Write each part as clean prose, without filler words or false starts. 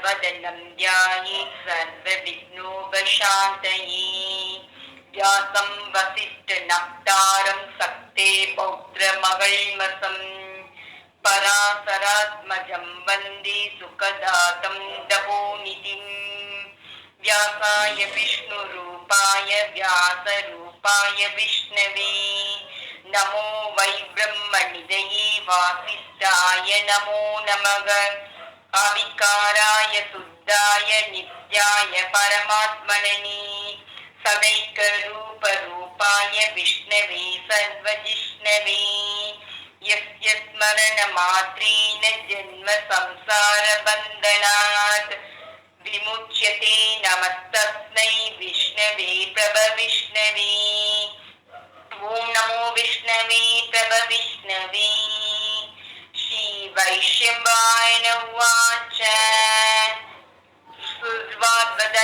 वदनं ध्यायेत् सर्वविघ्नोपशान्तये व्यासं वसिष्ठनप्तारं सक्ते पौत्रमगल्मसं पराशरात्मजं वन्दे सुखदातं तपोनिधिं व्यासाय विष्णुरूपाय व्यासरूपाय विष्णवे नमो वै ब्रह्मनिधये वासिष्ठाय नमो नमः आविकाराय शुद्धाय नित्याय परमात्मने सदैकरूपरूपाय विष्णवे सर्वजिष्णवे यस्य स्मरणमात्रेण जन्म संसारबन्धनात् विमुच्यते नमस्तस्मै विष्णवे प्रभविष्णवे ओं नमो विष्णवे प्रभविष्णवे श्री वैष्णवाय उवाच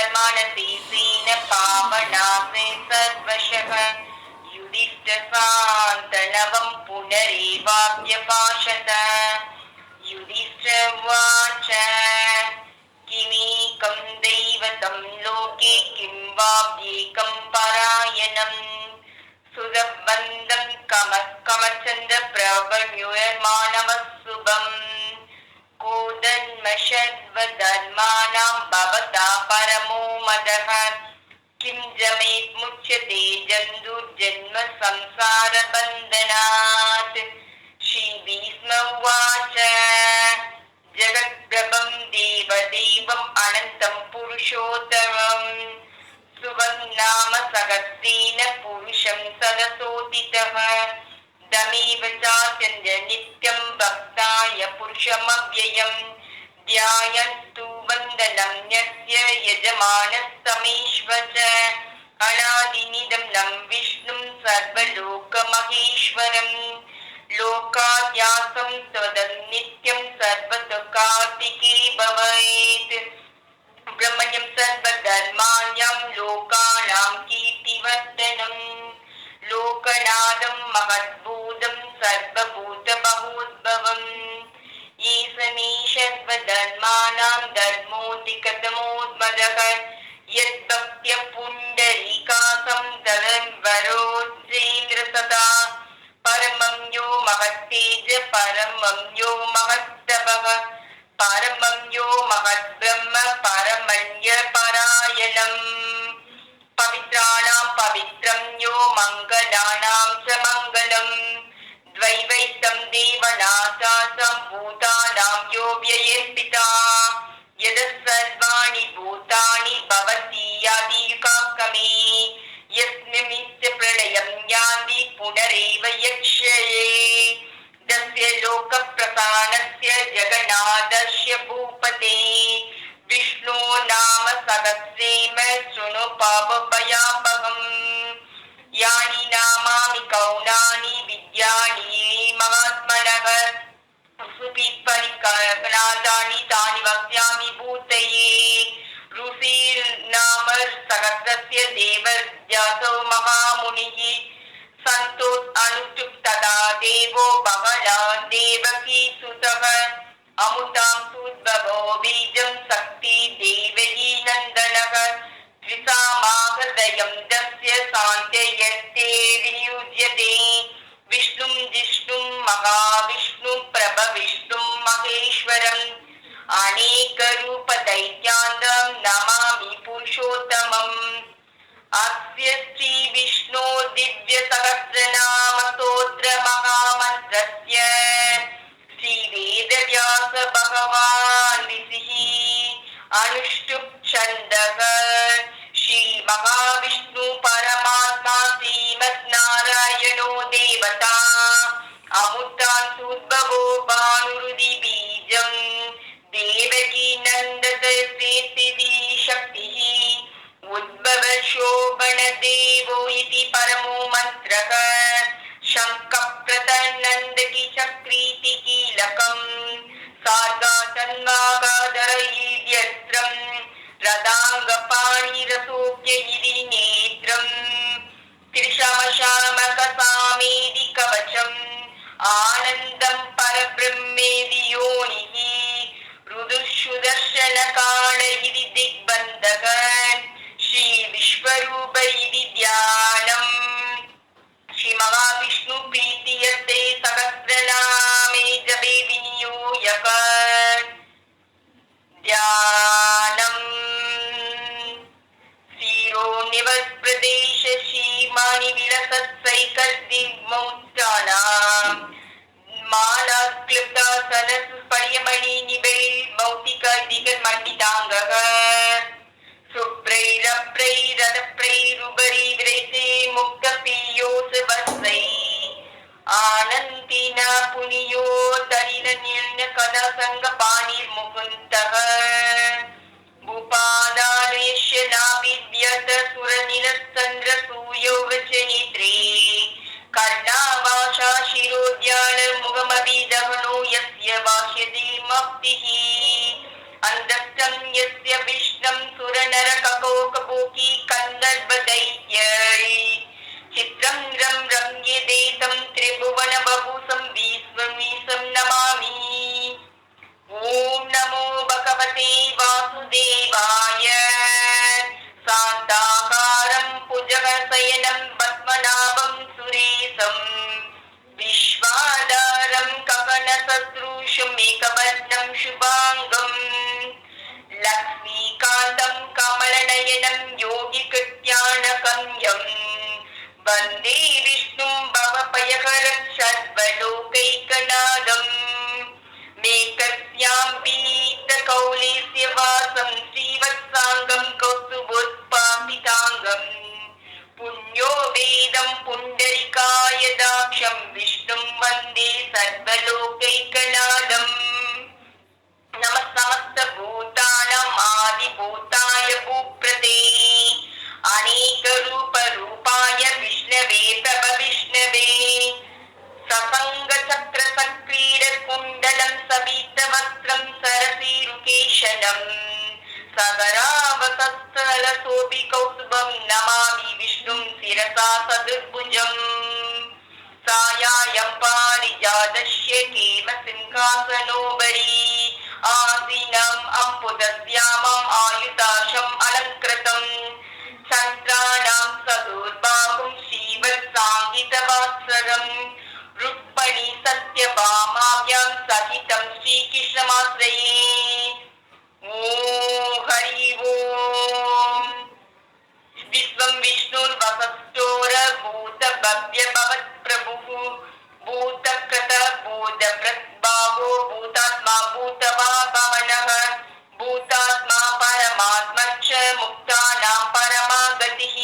सुर्वाद्वधर्मानतीसेन पावनासे सर्वशः युधिष्ठिरशान्तनवं पुनरेवाभ्यभाषत युधिष्ठिर उवाच किमेकं दैवतं लोके किं वाप्येकं परायणम् सुरवन्दं कमचन्द्रप्रभन्युर्मानवशुभम् कोदन्मषद्वधर्माणां भवता परमो मदः किं जमेत् मुच्यते जन्तुर्जन्म संसारबन्धनात् श्रीभीष्म उवाच जगत्प्रभं देवदेवम् अनन्तं पुरुषोत्तमम् सुवन्नाम सहस्रेण पुरुषं सरसोदितः दमेव चात्यन्त नित्यं भक्ताय पुरुषमव्ययम् ध्यायन्तु वन्दनं यस्य यजमानस्तमेश्वर अनादिनिदं नं विष्णुं सर्वलोकमहेश्वरम् लोकाद्यासं त्वदन्नित्यं सर्वतोकार्तिके भवेत् ब्रह्मण्यं सर्वधर्माण्यं लोकानां कीर्तिवर्धनम् लोकनाथं महद्भूतं सर्वभूतबहुद्भवम् ईशने सर्वधर्माणां धर्मोऽधिकतमोऽध्मदः यद्भक्त्या पुण्डरीकासं तदन्वरोज्जेन्द्र सदा परमं यो महत्तेज परमं यो महत्तपः परमं यो महद्ब्रह्म परमण्य परायणम् पवित्राणां पवित्रं यो मङ्गलानां च मङ्गलम् द्वैवैतं देवनाथां भूतानां यो व्ययेर्पिता यदः सर्वाणि भूतानि भवति आदिकाकमे यस्मिन् प्रलयं यान्ति पुनरेव यक्ष्ये दस्य लोकप्रसानस्य जगन्नाथस्य भूपते विष्णु नाम सहस्रेण शृणु पापभयापहम् यानि नामानि गौणानि विद्यानि महात्मनः सुविपरिकल्पनानि तानि वक्ष्यामि भूतये ऋषिर्नाम सहस्रस्य देवव्यासो महामुनिः सन्तो अनुष्टुप् तदा देवो भगवान् देवकी सुतः अमुतां सुद्भवो बीजं शक्ति देवकी नन्दनः त्रिसामाहृदयं दस्य शान्त्ययस्ते विनियुज्यते विष्णुं जिष्णुं महाविष्णुं प्रभविष्णुं महेश्वरम् अनेकरूपदैत्यान्तं नमामि पुरुषोत्तमम् अस्य श्री विष्णु दिव्य सहस्रनाम स्तोत्र महामन्त्रस्य श्री वेदव्यास भगवान् ऋषिः अनुष्टुप् छन्दः श्री महाविष्णु परमात्मा श्रीमद्नारायणो देवता अमुतान् सुद्भवो भानुरुदि बीजं देवकी नन्दस्य शक्तिः उद्भव शोभन देवो इति परमो मंत्रः शङ्खप्रतनन्दकी चक्रीति कीलकम् सार्गातन्नागाधरयीड्यस्त्रम् रदाङ्गपाणिरसोऽप्य इति नेत्रम् त्रिशमशामकसामेदि कवचम् आनन्दं परब्रह्मेदि योनिः ऋदुषुदर्शनका மண்டிதாங்கக சுப்ரைரப்ரைரதப்ரைருபரி விரைசே முக்த பீயோச வஸ்ஸை ஆனந்தின புனியோ தரிலன்ய கதா சங்க பாணிர் முகுந்தக பூபாதாலேஷ்ய நாபித்யத சுரநிலச்சந்திர சூயோ வச்சனித்ரே கர்ணாவாசா சிரோத்யால முகமதிதகனோ யஸ்ய வாஷ்யதே மப்திஹி அந்தஸ்தம் யஸ்ய விஷ்ணம் சுரநர ககோகபோகி கந்தர்வதைத்யை சித்ரம் ரம் ரம்யதேதம் திரிபுவன பபூசம் விஸ்வமீசம் நமாமி. ஓம் நமோ பகவதே வாசுதேவாய. சாந்தாகாரம் புஜகசயனம் பத்மநாபம் சுரேசம் விஸ்வாதாரம் ககனசத்ருஷம் ஏகவர்ணம் சுபாங்கம் லக்ஷ்மீகாந்தம் கமலநயனம் யோகி கிருத்யானகம்யம் வந்தே விஷ்ணும் பவபயஹரம் சர்வலோகைகநாதம் மேகஸ்யாம் பீதகௌலேஸ்ய வாசம் ஸ்ரீவத்சாங்கம் கௌஸ்துபோத்பாசிதாங்கம் புண்ணியோ வேதம் புண்டரிகாய தாக்ஷம் விஷ்ணும் வந்தே சர்வலோகைகநாதம். நமஸ்தமஸ்த பூதானாம் ஆதிபூதாய பூப்ரதே அநேக ரூப ரூபாய விஷ்ணவே பிரப விஷ்ணவே சசங்க சக்கர சக்ரீட குண்டலம் சபீத வஸ்திரம் சரசீருகேஷனம் சகராவசஸ்தல சோபி கௌசுபம் நமாமி விஷ்ணும் சிரசா சதுர்புஜம். சாயாயம் பாரிஜாதஸ்ய கேம சிம்ஹாசனோபரி ஆசீனம் அம்புதஸ்யாமம் ஆயுதாசம் அலங்கிருதம் சந்திராணாம் சதுர்பாகும் ஸ்ரீவத்சாங்கிதவாத்சரம் ருக்மணி சத்யபாமாவ்யாம் சகிதம் ஸ்ரீகிருஷ்ணமாஸ்ரயே. ஓம் ஹரி ஓம். விஸ்வம் விஷ்ணுர் வசஸ்டோர பூத பவ்ய பவத் பிரபுः பூத கிருத பூத பிரத்பாவோ பூதாத்மா பூதவா பவனः பூதாத்மா பரமாத்மச்ச முக்தானாம் பரமாகதிः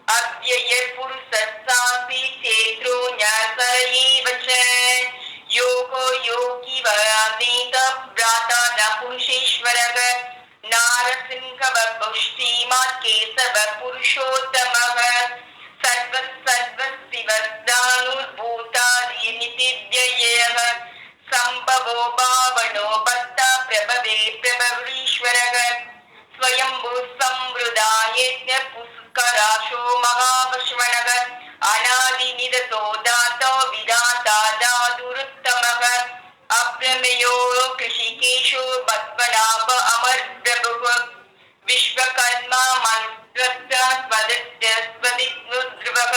அவ்யயர் புருஷஸ்ஸாசி சேத்ரோ ஞாசரயேவ ச யோகோ யோகி வராதேத ப்ராதா ந புருஷேஸ்வரः நாரசிம்ஹவ ஸ்ரீமான் கேசவ புருஷோத்தமः சர்வசிவஸ்தானுர்பூதாதிநிதிவ்யயः சம்பவோ பாவனோ பக்தா பிரபவே பிரபவீஸ்வரः ஸ்வயம்பு சம்ருதாயேத்ய புஷ்கராசோ மகாவஸ்வனः அநாதிநிததோ தாதோ விதாதா தாதுருத்தமः அப்ரமேயோ கிருஷிகேஷோ பத்மநாப அமர் பிரபுः விஸ்வகர்மா மந்த்ரஸ்வதித்ருவः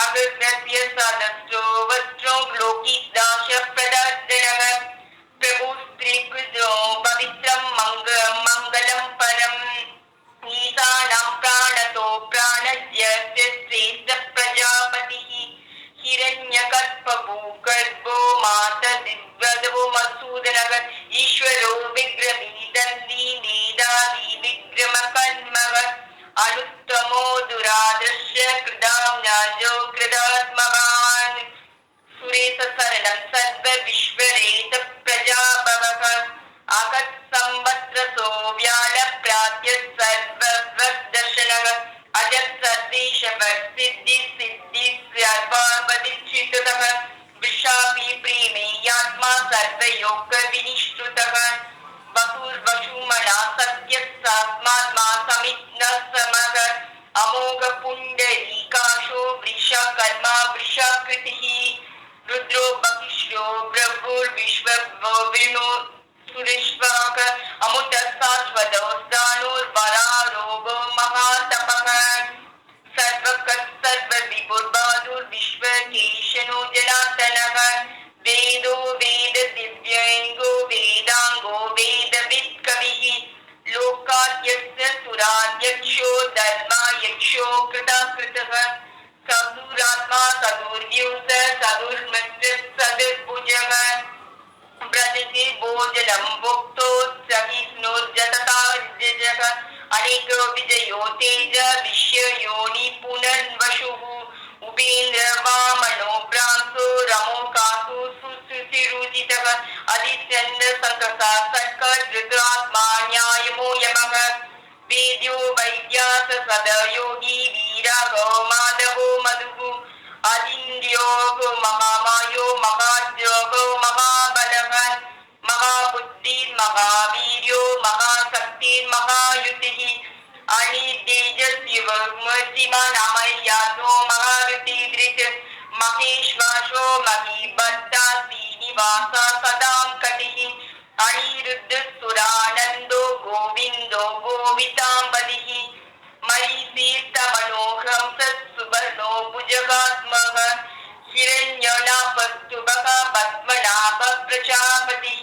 அகிருத்ய சதஸ்ரோ வஸ்ட்ரோ லோகிதாச பிரதர்ஷனः பிரபு ஸ்ரீகிருஷ்ணோ பவித்ரம் மங்களம் பரம் ஈசானம் பிராணதோ பிராணஸ்ய ஸ்ரேஷ்ட பிரஜாபதிः ஹிரண்யகர்ப்போ கர்ப்போ மாதா திவ்யதோ மசூதனः ஈஸ்வரோ விக்ரமீதந்தி வேதாதி விக்ரம கர்மः அனுத்தமோ துராதர்ஷ்ய கிருதாம் ஞாஜோ கிருதாத்மவான் சுரேச சரணம் சர்வ விஸ்வரேத பிரஜாபவः அகத் சம்வத்ரசோ வியாழ பிராத்ய சர்வதர்ஷனः அஜத் சர்வேஷவர் சித்தி சித்தி சர்வாபதிச்சிதுதः விஷாபி பிரேமேயாத்மா சர்வயோக வினிஷ்டுதः வசூர்வசூமனா சத்யஸ்தாத்மாத்மா சமித்ன சமக அமோக புண்டரீகாசோ விருஷா கர்மா விருஷாகிருதிः ருத்ரோ பகிஷ்யோ பிரபுர் விஸ்வோ விஷ்ணு சுரேஷ்வாக அமுத சாஸ்வதோ ஸ்தானோர் வராரோகோ மகாதபக சர்வகத் சர்வ விபுர் பாதுர் விஸ்வகேஷனோ ஜனார்தனக வேதோ வேத திவ்யங்கோ வேதாங்கோ வேதவித் கவிः லோகாத்யஸ்ய சுராத்யக்ஷோ தர்மாயக்ஷோ கிருதாகிருதः சதுராத்மா சதுர்வியூச சதுர்மித்ர சதுர்புஜः பிரஜதி போஜனம் புக்தோ சகிஷ்ணுர்ஜத अनेको विजयो तेज विश्य योनि पुनर्वशुः उपेन्द्र वामनो भ्रांसो रमो कासु सुशिरुजितः अधिचन्द्र संकसा सट्क धृतरात्मा न्यायमो यमः वेद्यो वैद्यास सदयोगी वीरागो माधवो मधुः अदिन्द्योगो महामायो महाद्योगो महाबलः महाबुद्धिर् महावीर्यो महाशक्तिर् महायुतिः अणितेजस्युमर्तिमानमय्यासो महारतिदृक् महेश्वासो महीभट्टा श्रीनिवास सदां कटिः अनिरुद्धसुरानन्दो गोविन्दो गोविताम्बदिः मरीसीर्तमनोहंस सुवर्णो भुजगात्मः हिरण्यनाभस्तुभः पद्मनाभ प्रजापतिः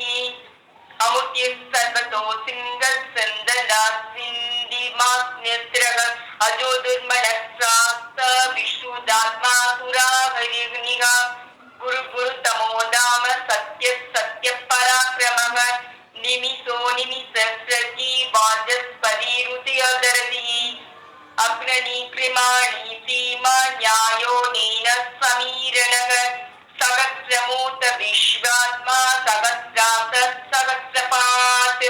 अमुत्यः सर्वतो सिंहः सिन्धनासिन्धिमास्न्यस्त्रः अजो दुर्मनस्सास्त विष्णुदात्मा सुराहरिर्निः गुरुतमो धाम सत्य सत्य पराक्रमः निमिषो निमिषस्रजी वाचस्पतिरुतिर्दरति अग्रणी कृमाणि सीमा न्यायो नेन समीरणः सहस्रमूत विश्वात्मा सहस्रास सहस्रपात्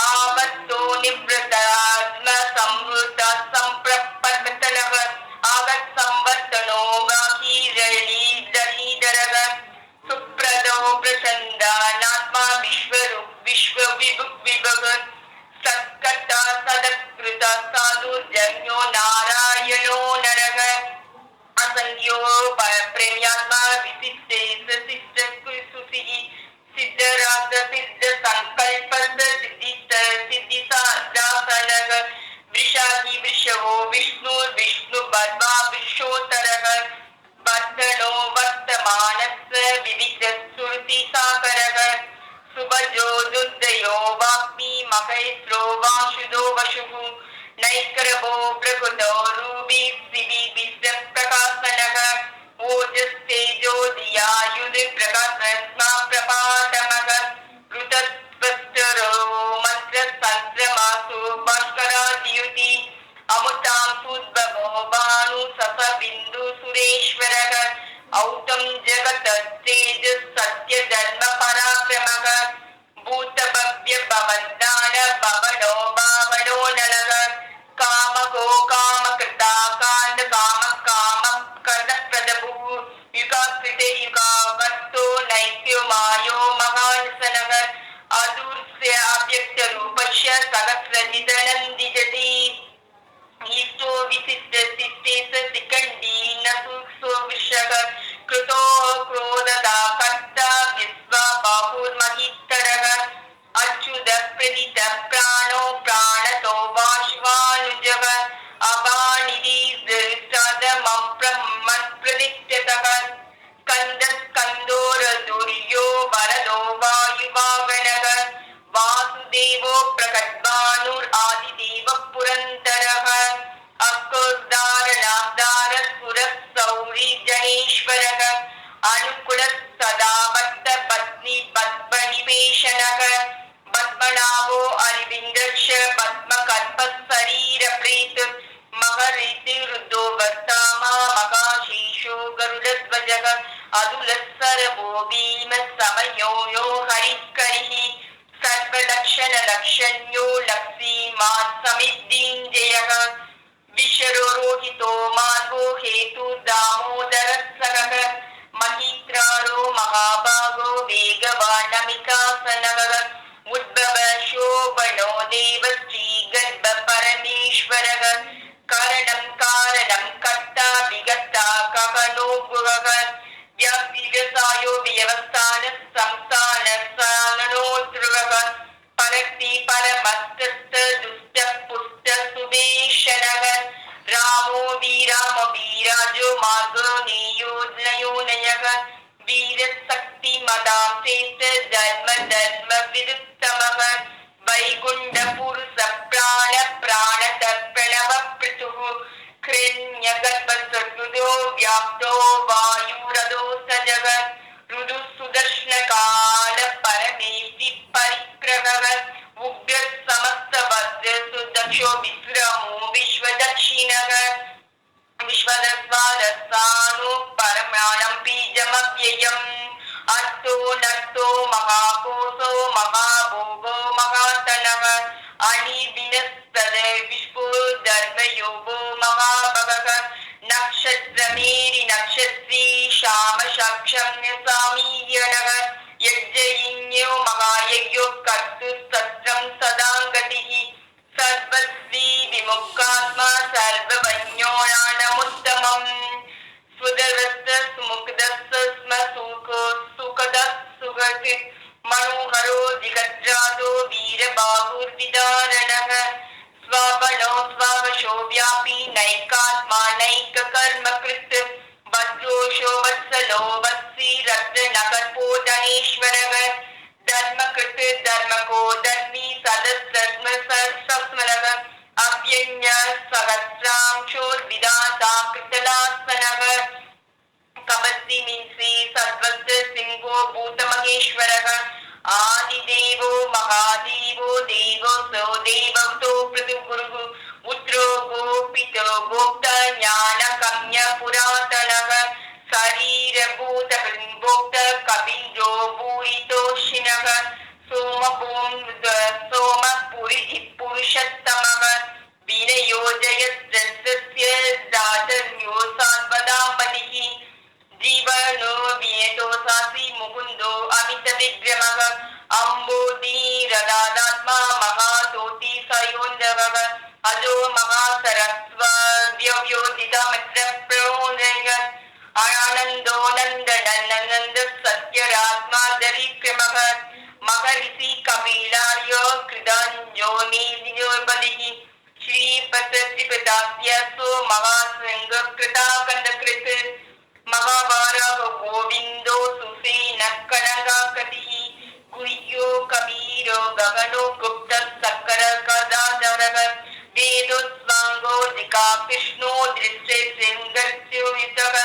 आवत्तो निवृतात्म संवृत संप्रपतनः आगत् संवर्तनो गाहीरलीधरः सुप्रदो प्रचण्डानात्मा विश्वविभुः सत्कर्ता सदकृत साधुर्जन्यो नारायणो नरः असंख्यो प्रेम्यात्मा विशिष्टे सिद्ध सुसिः सिद्धराज सिद्ध संकल्प सिद्धिसाधनः वृषाही वृषभो विष्णु बद्मा वृषोत्तरः वर्धनो वर्तमानस्य विविध सुरति साकरः सुभजो दुर्दयो वाग्मी महेश्वरो वासुदो वशुः नैकरभो प्रकृतो रूपी सिविविश्व प्रकाशनः ओजस्तेजो दियायुध प्रकाशस्मा प्रपातमः ऋतस्वस्तरो मंत्र तंत्रमासु भास्कराद्युति अमुतां सुद्भवो भानु सस बिंदु सुरेश्वरः औतं जगत तेज सत्य धर्म पराक्रमः भूत भव्य भवन्दान भवनो भावनो नलः कामको कामकृता कांड काम काम कर्द प्रदभुः युगाकृते युगावर्तो नैत्यो मायो महानसनः अदूर्स्य अव्यक्त रूपस्य सहस्रजित नन्दिजति ईष्टो विशिष्ट शिष्टेश शिखण्डी नसुसो वृषः कृतो क्रोधदा कर्ता विश्वा बाहुर्महितरः अच्युत प्रदित प्राणो प्राणतो वाश्वानुजः अभानिधि दृष्टादमं ब्रह्मप्रदिष्टतः स्कन्दस्कन्दोरदुर्यो वरदो वायुवागणः वासुदेवो प्रकटभानुरादिदेव पुरन्दरः अक्रोद्धारणाधार सुरः सौरी जनेश्वरः अनुकुलः सदा भक्त पत्नी पद्मनिवेशनः पद्मनाभो अरविन्दश्च पद्मकल्पः शरीरप्रीत महर्षिरुद्धो वर्तामा मगाशीशो गरुडध्वजः अदुलस्सरभो भीमसमयो यो हरिकरिः सर्वलक्षण लक्षण्यो लक्ष्मीमा समिद्दिञ्जयः विशरो रोहितो मार्गो हेतु दामोदर सरः महीत्रारो महाभागो वेगवानमिकासनः उद्भव शोभनो देव श्रीगर्भ परमेश्वरः कारणं कर्ता विगता कहनो गुहः व्यापिरसायो व्यवस्थान संस्थान साननोद्रुवः परक्ति परमस्तस्थ दुष्ट पुष्ट सुभेशनः रामो वीराजो मार्गो नियोनयः वीरशक्ति मदां चेत धर्म विरुत्तमः वैकुण्ठ पुरुष प्राण तर्पणव पृथुः कृण्यगर्भसद्गुदो व्याप्तो वायुरदो सजः रुदु सुदर्शन काल परमेशि परिक्रमः उग्र समस्त वज्र सुदक्षो विस्र रसानो परमाणं बीजमव्ययम् अर्थो नर्थो महाकोशो महाभोगो महातनः अनिविनस्तद विश्वो धर्मयोगो महाभगः नक्षत्रमेरि नक्षत्री श्याम साक्षं सामीयनः यज्ञयज्ञो महायज्ञो कर्तुस्तत्रं सदाङ्गतिः सर्वस्वी विमुक्तात्मा सर्ववज्ञानमुत्तमम् सुदर्वस्त सुमुक्तस्त स्म सुखो सुखदः सुखसित् मनोहरो जिगत्रादो वीरबाहुर्विदारणः स्वबलो स्ववशो व्यापी नैकात्मा नैककर्मकृत् भद्रोषो वत्सलो वत्सी रत्नकर्पोदनेश्वरः धर्मकृत् धर्मको धर्मी सदस्मरः अव्यन्य सहस्रांशोर्विदाता कृतलात्मनः कवस्ति मिंसी सद्वस्त सिंहो भूतमहेश्वरः आदिदेवो महादेवो देवो सो देवतो पृथुगुरुः पुत्रो गोपितो गोप्ता ज्ञानकम्य पुरातनः शरीरभूत भोक्त कविन्द्रो भूरितोषिणः सोमपुरी पुरुषोत्तमः विनयोजयस्य दातर्यो सर्वदापतिः जीवनो वियतो सासि मुकुन्दो अमितविग्रमः अम्बोधिरदात्मा महातोति सयोन्दवः अजो महासरस्वव्योदितमित्रप्रोदयः आनन्दो नन्दनन्दनन्द सत्यरात्मादरिक्रमः महर्षि कपिलार्यो कृताञ्जो नीतियोपदिः श्रीपतत्रिपदास्यसो महासङ्गकृताकन्दकृत् महाभारः गोविन्दो सुसेनः कनकाकटिः कुर्यो कबीरो गगनो गुप्तः सकरकदाधरः वेदो स्वाङ्गो दिका कृष्णो दृश्य सिंहस्योयुतः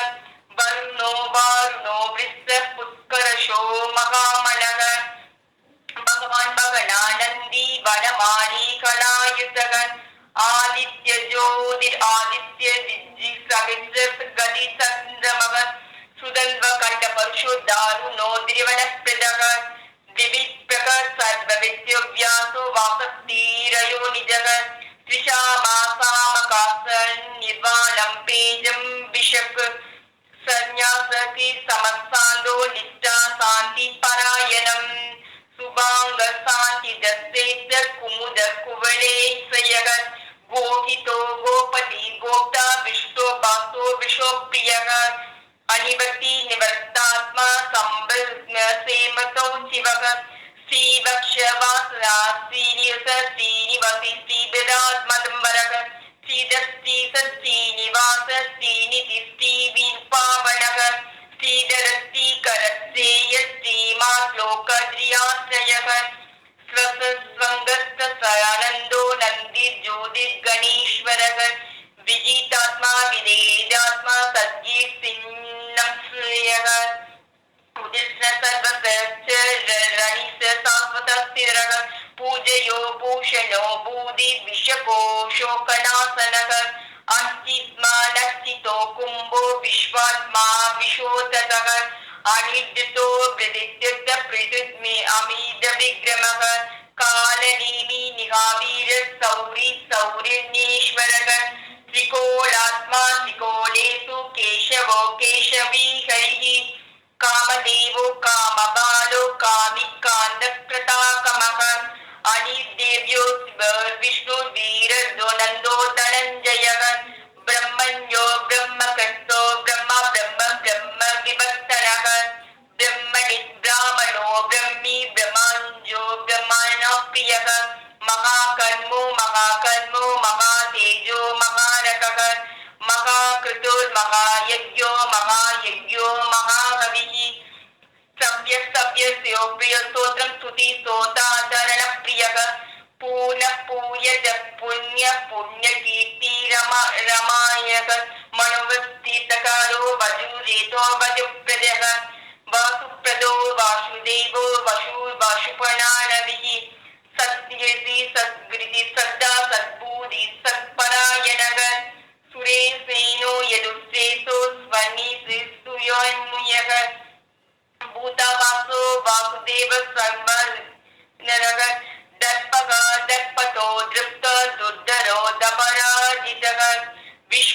वरुणो वारुणो वृषः पुष्करशो महामलः भगवान् भगनानन्दी वनमाली कलायुतः आदित्य ज्योतिरादित्य दिग्सहस्रगतिचन्द्रमः सुदल्व कंठ परशो दारुणो द्रिवणप्रदः दिविप्रकः सर्वविद्यो व्यासो वासस्तीरयो निजः त्रिषामासामकासन् निर्वाणं पेजं विशक् संन्यासति समस्सान्दो निष्ठा शान्ति परायणम् सुभांग शांति दस्तेत कुमुद कुवले सयग गोहितो गोपति गोप्ता विष्णु बासो विश्व प्रियः अनिवर्ति निवर्तात्मा संबल सेमतो शिवः श्रीवक्षवासना श्रीनिवस श्रीनिवसी श्रीविरात्मदम्बरः श्रीदस्ति श्रीनिवास श्रीनिधि श्रीवीपावनः श्रीधरस्ति करस्येय श्रीमाश्लोकद्रियाश्रयः स्वस्वङ्गस्त सयानन्दो नन्दिर्ज्योतिर्गणेश्वरः विजितात्मा विदेदात्मा सद्गीर्सिन्नं श्रेयः उदिष्ण सर्वस्य रणिस शाश्वतस्थिरः पूजयो भूषणो भूदिर्विशको शोकनाशनः अस्तित्मा नक्षितो कुम्भो विश्वात्मा विशोततः अनिर्दितो प्रदित्युक्त पृथुग्मे अमीद विग्रमः कालनेमि निहावीर सौरि सौरिर्नेश्वरः त्रिकोलात्मा त्रिकोलेषु केशवो केशवी हरिः कामदेवो कामबालो कामिकान्तकृताकमः अनिर्देव्यो विष्णु वीरर्दो नन्दो धनञ्जयः ब्रह्मण्यो ब्रह्मकर्तो ब्रह्म ब्रह्म ब्रह्म विभक्तरः ब्रह्मणि ब्राह्मणो ब्रह्मी ब्रह्माञ्जो ब्रह्मणप्रियः महाकर्मो महाकर्मो महातेजो महारकः महाकृतोर्महायज्ञो महायज्ञो महाहविः सव्यस्य प्रियस्तोत्रं स्तुति स्तोताचरणप्रियः पूर्णः पूयज पुण्य पुण्यकीर्ति रमायः मनोवस्थितकारो वजुरेतो वजुप्रदः वासुप्रदो वासुदेवो वासुपणानविः सत्यति सद्गृति सद्दा सद्बूधि सत्परायणः सुरेशेनो यदुश्रेषो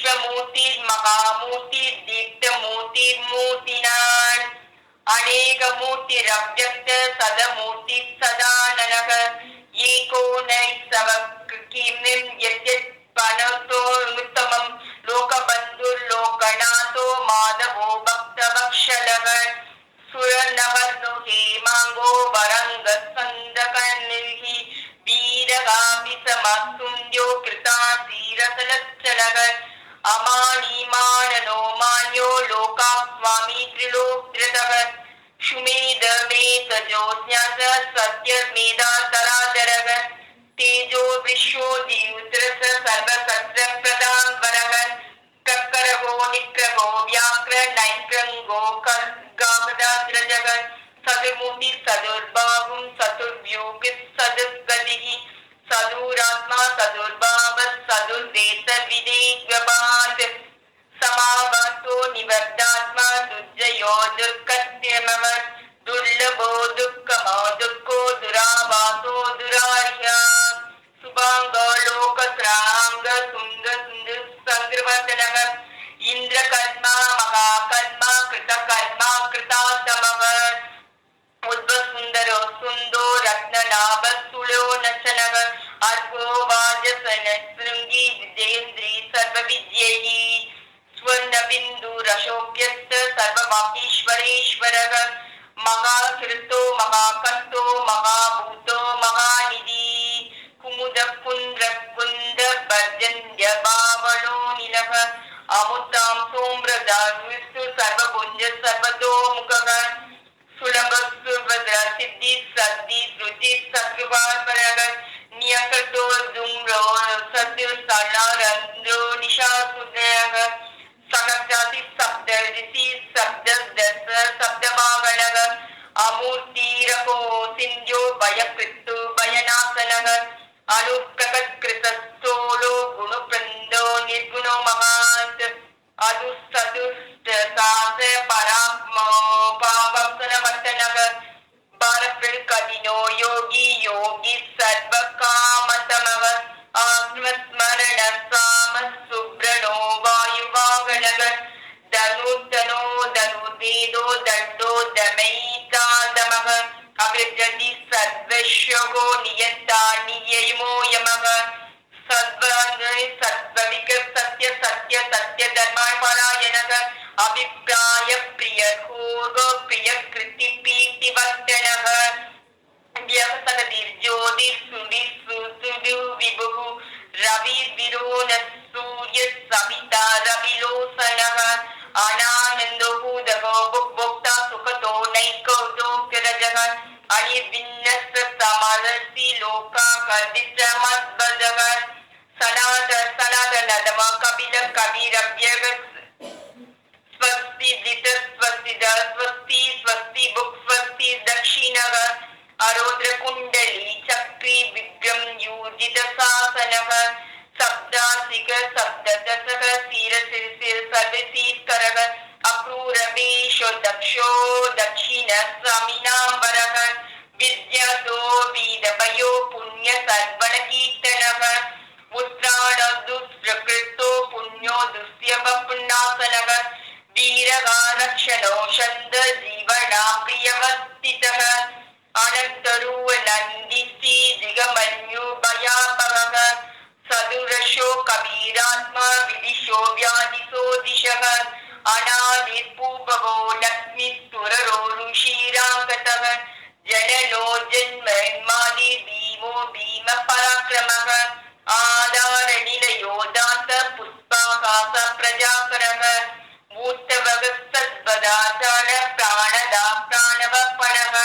விஸ்வமூர்த்திர் மகாமூர்த்திர் தீப்தமூர்த்திர் மூர்த்தினான் அநேக மூர்த்திர் அவ்யக்த சதமூர்த்தி சதானனக ஏகோ நைசவ கீர்ணிம் யத்யத் பனதோ உத்தமம் லோகபந்துர் லோகநாதோ மாதவோ பக்தவக்ஷலக சுரநவர்ணு ஹேமாங்கோ வரங்க சந்தகநிர்ஹி வீரகாபிசமசுந்த்யோ கிருதாசீரசலச்சலக அமானிமானனோ மான்யோ லோகா ஸ்வாமி திரிலோக்திரதக சுமேதமேதஜோஸ்ஞாத சத்யமேதா தராதரக தேஜோ விஸ்வோதியுத்ரச சர்வசத்ர பிரதான் வரக கக்கரகோ நிக்ரகோ வியாக்ர நைக்ரங்கோ கர்காமதாத்ரஜக சதுர்முகி சதுர்பாகும் சதுர்வியூகி சதுர்கதிகி சதுராத்மா சதுர்பாவ சதுர்வேத விதேகபாத் சமாவர்த்தோ நிவர்தாத்மா துர்ஜயோ துர்கத்யமவ துர்லபோ துக்கமோ துக்கோ துராவாசோ துரார்யா சுபாங்கோ லோகத்ராங்க சுந்த சுந்து சங்கிருவர்தனக இந்திர கர்மா மகா கர்மா கிருத கர்மா கிருதாத்தமவ உத்வசுந்தரோ சுந்தோ ரத்னநாப சுலோ நச்சனக அர்கோ வாஜசன ஸ்ருங்கி விஜேந்திரி சர்வ வித்யேயி ஸ்வர்ணபிந்து ரசோக்யஸ்த சர்வவாகீஸ்வரேஸ்வரக மகாகிருத்தோ மகாகர்த்தோ மகாபூதோ மகாநிதி குமுத குந்திர குந்த பர்ஜன்ய பாவளோ நிலக அமுதாம் சோம்ரதான் விஷ்ணு சர்வபுஞ்ச சர்வதோ முகக சுலப சுபத்ர சித்தி சத்தி ஸ்ருதி சத்ருபாபரக நியகதோ தும்ரோ சத்யு சனாரந்தோ நிஷாசுதக சகஜாதி சப்த ரிஷி சப்த தச சப்தமாகணக அமூர்த்திரகோ சிந்தியோ பயகிருத்து பயநாசனக அனுப்பிரகிருதஸ்தோலோ குணபிருந்தோ நிர்குணோ மகாந்த் அதுஸ்துஷ்ட சாச பராத்மோ பாவசனவர்த்தனக பாரப்பில் கதினோ யோகி யோகி சர்வ காமதமவ ஆத்மஸ்மரண சாம சுப்ரணோ வாயுவாகணக தனுத்தனோ தனுதேதோ தண்டோ தமைதாதமக அபிர்ஜதி சர்வஸ்யகோ நியந்தா நியமோ யமக சத்வங்கை சத்வவிக சத்ய சத்ய சத்ய தர்மபராயணக அபிப்ராய பிரிய கூர்வ பிரிய கிருதி பீதி வர்த்தனக வியவசகதிர் ஜோதி சுடி சுது விபுகு ரவி விரோன சூரிய சவிதா ரவிலோசனக அனானந்தோ பூதகோ புக்போக்தா சுகதோ நைகோதோ கிரஜக அனிர்வின்னஸ்த சமரசி லோகா கர்தித்ரமத்பதக சனாதன கபில கபிரவ்யக ஸ்வஸ்தி தித ஸ்வஸ்தி த ஸ்வஸ்தி ஸ்வஸ்தி புக் ஸ்வஸ்தி தக்ஷிணக அரோத்ர குண்டலி சக்ரி விக்ரம் யூஜித சாசனக சப்தாசிக சப்ததசக சீர சிறு சர்வசீஸ்கரக அக்ரூரவேஷோ தக்ஷோ தக்ஷிண ஸ்வாமினாம்பரக வித்யாதோ வீதபயோ புண்ணிய சர்வண கீர்த்தனக உத்ராணதுஸ்ரகிருத்தோ புண்ணியோ துஸ்யப புண்ணாசனக வீரகாரக்ஷணோ சந்த ஜீவனா பிரியவஸ்திதக அனந்தருவ நந்தி ஸ்ரீ திகமன்யு பயாபக சதுரஷோ கபீராத்மா விதிஷோ வியாதிசோ திஷக அநாதிர் பூபவோ லக்ஷ்மி சுரரோ ருஷீராங்கதக ஜனனோ ஜன்மன்மாதி பீமோ பீம பராக்கிரமக ஆதார நிலையோ தாந்த புஷ்பாகாச பிரஜாகரக மூர்த்தவக சத்வதாச்சார பிராணதா பிராணவ பணக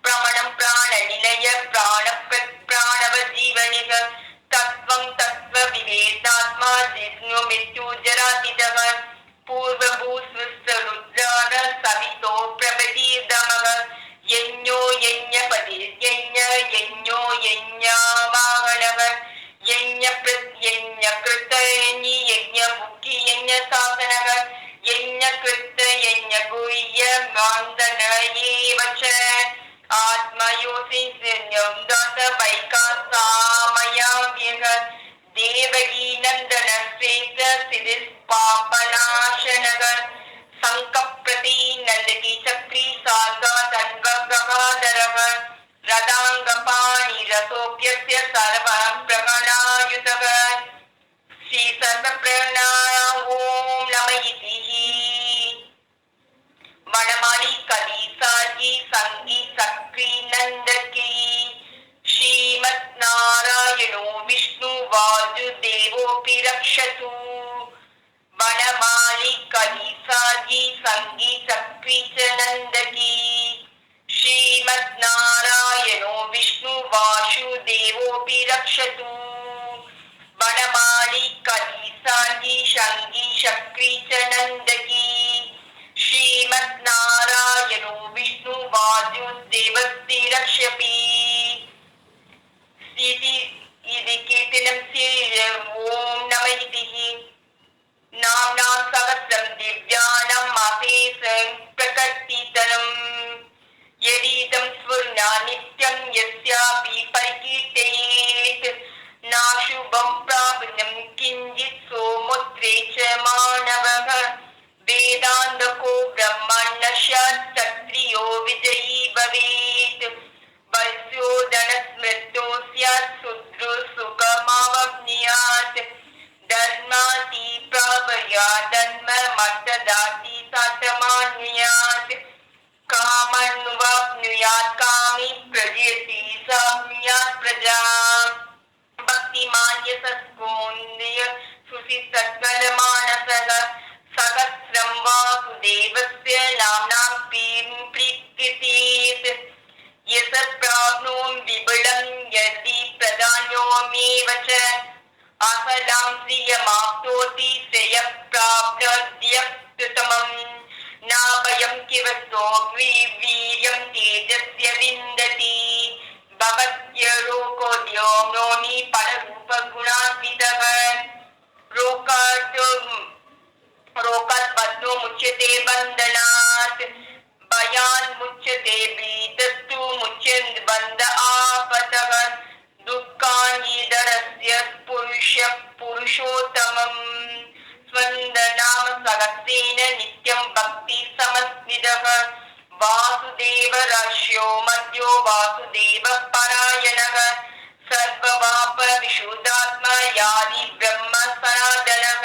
பிரமணம் பிராண நிலைய பிராண பிராணவ ஜீவனிக தத்வம் தத்வ விவேதாத்மா ஜிஷ்ணு மித்யு ஜராதிதக பூர்வ பூஸ்விஸ்த ருத்ரான சவிதோ பிரபதீர்தமக யஞ்ஞோ யஞ்ஞபதி யஞ்ஞ யஞ்ஞோ யஞ்ஞாவாகணக யஞ்ஞ பிரத்யஞ்ஞ கிருத்த யஞ்ஞி யஞ்ஞ முக்கி யஞ்ஞ சாசனக யஞ்ஞ கிருத்த யஞ்ஞ குய்ய மாந்தன ஏவச்ச ஆத்மயோசி ஞம் தாத வைகாசாமயாவ்யக தேவகி நந்தன ஸ்ரேஷ்ட पापनाशनः संकप्रति नंदकी चक्री सार्गा तन्वगहाधरः रदांगपाणि रसोप्यस्य सर्व प्रगणायुतः श्री सर्वप्रणा ओम नमः इति वनमाली कली साजी संगी सक्री नंदकी श्रीमत् नारायणो विष्णु वासुदेवोऽपि रक्षतु वनमाली कली साजी संगी सक्री च नंदकी श्रीमत् नारायणो विष्णु वासुदेवोऽपि रक्षतु वनमाली कली साजी संगी सक्री च नंदकी श्रीमत् नारायणो विष्णु वासुदेवस्ति रक्षपि स्थिति इति कीर्तनं ओम नमः इति नाम्नां सहस्रं दिव्यानां मासेसं प्रकटितनं यदीदं स्वर्णा नित्यं यस्यापि परिकीर्तयेत् नाशुभं प्राप्नं किञ्चित् सोमुत्रे च मानवः वेदान्तको ब्रह्मण्यस्यात् क्षत्रियो विजयी भवेत् वत्सो धनस्मृतो स्यात् शूद्रो सुखमावप्नुयात् धर्माति प्रभया धर्ममर्थदाति साधमान्नुयात् कामन्वाप्नुयात् कामी प्रजयति साप्नुयात् प्रजाम् भक्तिमान् यशस्कोन्द्रिय सुशिसत्कलमानसः सहस्रं वासुदेवस्य नाम्नां प्रीकृतीत् यश प्राप्नोमि विपुलं यदि प्रदानोमेव च असलां श्रियमाप्नोति श्रेयप्राप्नोत्यत्युत्तमम् न भयं किवसो वीर्यं तेजस्य विन्दति भवत्यलोकोऽद्यो नोनि पररूपगुणान्वितः रोकात् बद्धो मुच्यते बन्धनात् भयान् मुच्यते भीतस्तु मुच्यते बन्ध आपतः दुःखानिदरस्य पुरुषोत्तमम् स्वन्दनाम सहस्रेण नित्यं भक्ति समस्मितः वासुदेवराश्यो मध्यो वासुदेव परायणः सर्ववाप विशुद्धात्मा यादि ब्रह्म सनातनः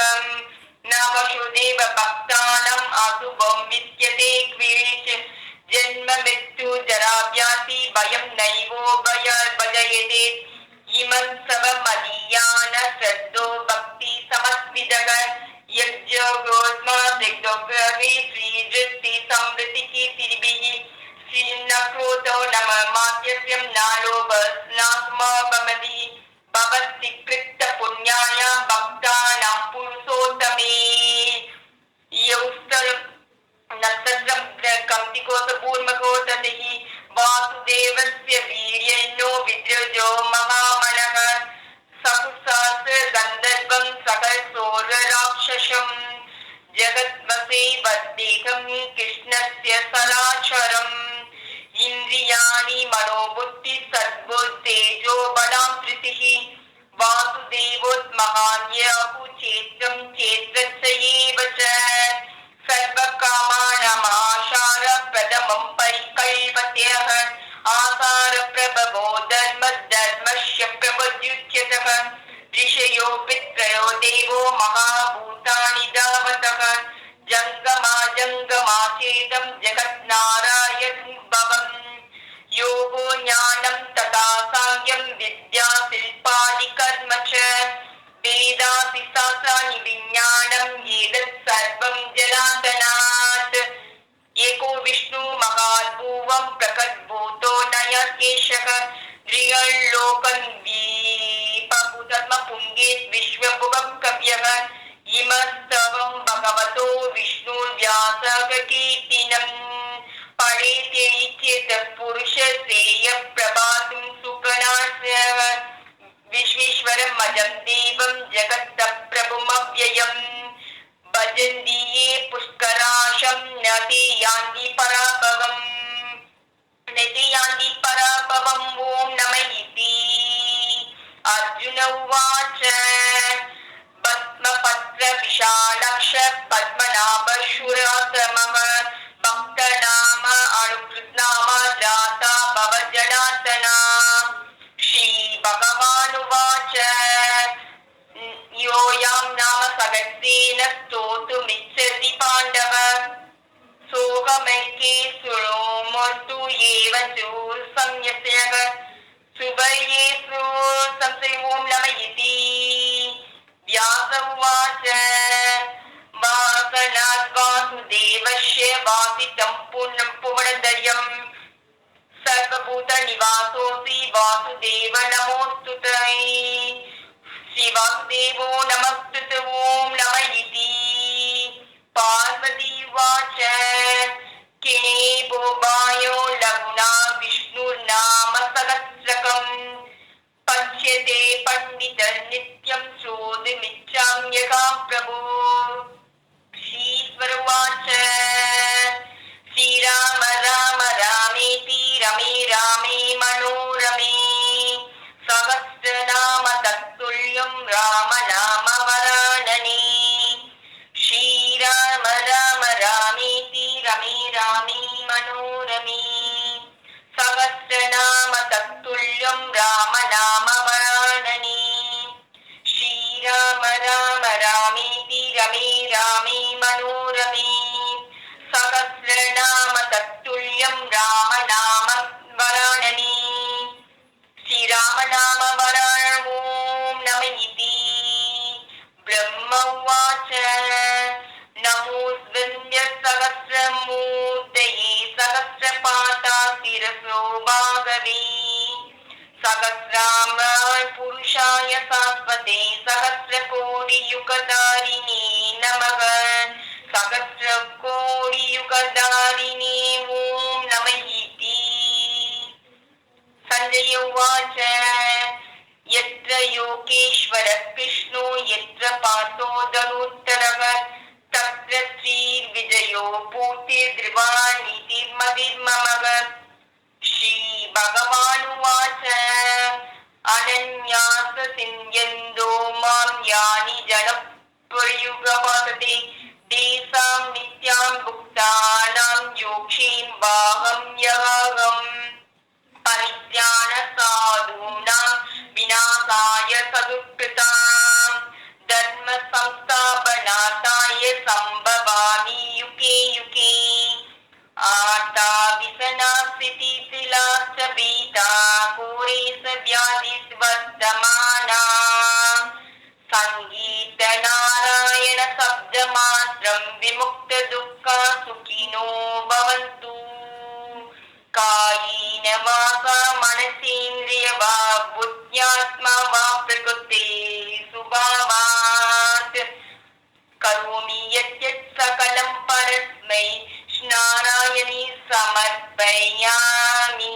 न वसुदेव भक्तानाम् अशुभं विद्यते क्वीच जन्म मृत्यु जराव्याधि भयं नैवो भजयते इमं सवमदीयान श्रद्धो भक्ति समस्मितः यज्ञोस्मादिग्धोग्रहे श्रीवृत्ति समृद्धिकीर्तिभिः श्रीनक्रोतो नमः माध्यस्यं नालोभस्नात्मभमति भवति कृतपुण्याय भक्तानां पुरुषोत्तमे यौस्तलं नक्षत्रं कम्तिकोसपूर्मकोततिः वासुदेवस्य वीर्येणो विद्रजो महामनः सकुसास्य गन्धर्वं सकलसोरराक्षसं जगद्वसे वद्देकं कृष्णस्य सराचरम् इन्द्रियाणि मनोबुद्धि सद्बुद्धेजो बलां धृतिः वासुदेवोत्महान्याहु चेत्रं चेत्रस्य एव च सर्वकामानामाशार प्रथमं परिकल्पत्यः आसार प्रभवो धर्मस्य प्रबुद्ध्युच्यतः ऋषयो पित्रयो देवो महाभूतानि धावतः जङ्गमाचेदं जगन्नारायणोद्भवम् योगो ज्ञानं तथा साङ्ख्यं विद्या शिल्पादिकर्म च वेदादि शास्त्राणि विज्ञानम् एतत् सर्वं जनार्दनात् एको विष्णु महाद्भुवं प्रकटभूतो नयकेशः द्रियल्लोकन्वीपभूतत्मपुङ्गेत् विश्वभुवं कव्यः इमस्तवं भगवतो विष्णुर्व्यासकीर्तिनम् पठेते चेत् पुरुषश्रेय प्रभातुं सुकणास्यः विश्वेश्वरं मजं देवं जगत् प्रभुमव्ययम् भजन्ति ये पुष्कराशं न ते यान्ति पराभवम् ॐ नमः इति अर्जुन उवाच भस्मपत्र विशालक्ष पद्मनाभशुरातमः भक्तनाम अनुकृतनाम जाता भवजनार्दना श्रीभगवानुवाच योऽयं नाम सहस्रेण स्तोतुमिच्छति पाण्डव सोऽहमैके सुरोमर्तु एव संयतः सुभयेषु संशयो नम इति व्यास उवाच वासनात् वासुदेवस्य वासितं पुवनदर्यम् सर्वभूतनिवासोऽसि वासुदेव नमोऽस्तु ते श्रीवासुदेवो नमस्तुते ॐ नम इति पार्वती उवाच किनेबो वायो लघुना विष्णुर्नाम सहस्रकम् पच्यते पण्डितर्नित्यं श्रोतुमिच्छाम्यहं प्रभो श्रीश्वर उवाच श्रीराम राम रामेति रमे रामे मनोरमे सहस्रनाम तत्तुल्यं राम नाम वरानने श्रीराम राम रामेति रमे रामे मनोरमे सहस्रनाम तत्तुल्यं राम नाम वरानने श्रीराम राम रामेति रमे रामे मनोरमे सहस्रनाम तत्तुल्यं राम नाम वरानने श्रीराम नाम वरानने ॐ नम इति ब्रह्म उवाच नमोऽस्मिन् सहस्रमूर्तये सहस्रपाता शिरसो भागवे सहस्राम पुरुषाय शाश्वते सहस्रकोटियुगधारिणे नमः सहस्रकोटियुगधारिणे ॐ नम इति सञ्जय उवाच यत्र योगेश्वरः कृष्णो यत्र पार्थो धनुर्धरः तत्र श्रीर्विजयो पूर्तिर्ध्रुवानीतिर्मतिर्ममः श्रीभगवानुवाच अनन्यास सिन्ध्यन्दो मां यानि जनप्रयुगपतते तेषां नित्यां भुक्तानां योक्षीं वाहं यहम् परित्यानसाधूनां विनाशाय सदुत्कृतां धर्म संस्थापनार्थाय सम्भवामि युगे युगे आर्ता विसनास्थितिशिलाश्च भीता घोरेश व्याधिवर्धमाना सङ्गीतनारायण शब्दमात्रं विमुक्तदुःखा सुखिनो भवन्तु कायेन वाचा मनसेन्द्रिय वा बुद्ध्यात्मा वा प्रकृते स्वभावात् करोमि यद्यत् सकलं परस्मै नारायणी समर्पयामि।